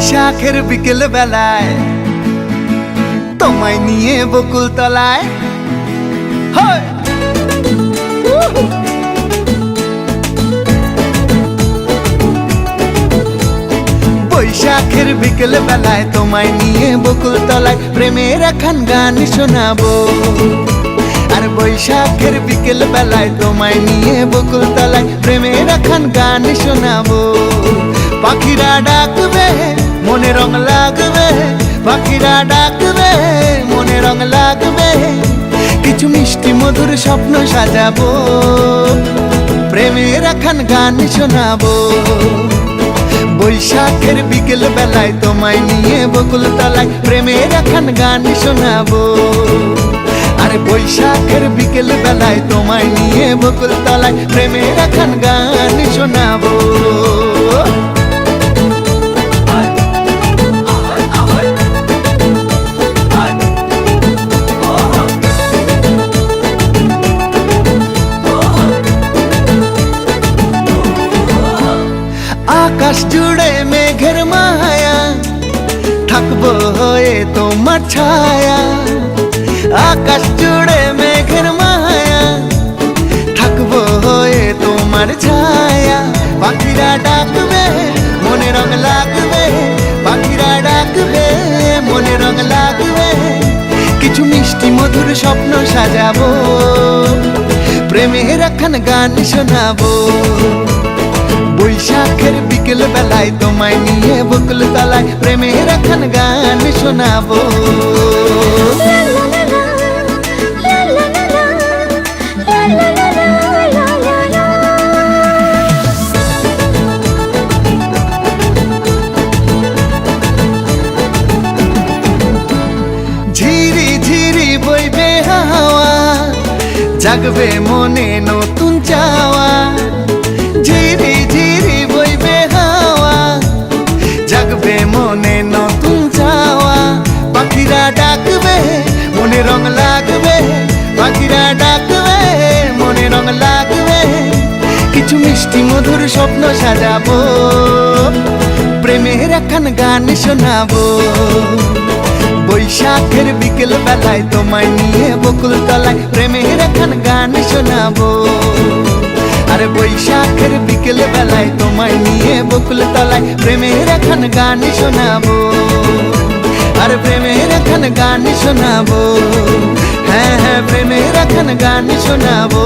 বৈশাখের বিকেল বেলায় তোমায় নিয়ে বকুল তলায় বৈশাখের বিকেল বেলায় তোমায় নিয়ে বকুল তলায় প্রেমের একখান গান শোনাবো। আর বৈশাখের বিকেল বেলায় তোমায় নিয়ে বকুল তলায় প্রেমের একখান গান শোনাবো। পাখিরা ডাকবে মনে রং লাগবে, পাখিরা ডাকবে মনে রং লাগবে, কিছু মিষ্টি মধুর স্বপ্ন সাজাবো, প্রেমের একখান গান শোনাবো। বৈশাখের বিকেল বেলায় তোমায় নিয়ে বকুল তলায় প্রেমের একখান গান শোনাবো। আরে বৈশাখের বিকেল বেলায় তোমায় নিয়ে বকুল তলায় প্রেমের একখান গান শোনাবো। আকাশ জুড়ে মেঘের মায়া, থাকবো হয়ে তোমার ছায়া। আকাশ জুড়ে মেঘের মায়া, থাকবো হয়ে তোমার ছায়া। পাখিরা ডাকবে মনে রং লাগবে, পাখিরা ডাকবে মনে রং লাগবে, কিছু মিষ্টি মধুর স্বপ্ন সাজাবো, প্রেমের একখান গান শোনাবো। বৈশাখের বিকেল বেলায় তোমায় নিয়ে বকুল তলায় প্রেমের একখান গান শোনাবো। ঝিরি ঝিরি বইবে হাওয়া, জাগবে মনে নতুন চাওয়া। ঝিরি ঝিরি বইবে হাওয়া, জাগবে মনে নতুন চাওয়া। পাখিরা ডাকবে মনে রং লাগবে, পাখিরা ডাকবে মনে রং লাগবে, কিছু মিষ্টি মধুর স্বপ্ন সাজাবো, প্রেমের একখান গান শোনাবো। বৈশাখের বিকেল বেলায় তোমায় নিয়ে বকুল তলায় প্রেমের একখান গান শোনাবো। আরে বৈশাখের বিকেল বেলায় তোমায় নিয়ে বকুল তলায় প্রেমের একখান গান শোনাবো। আরে প্রেমের একখান গান শোনাবো, হ্যাঁ হ্যাঁ প্রেমের একখান গান শোনাবো।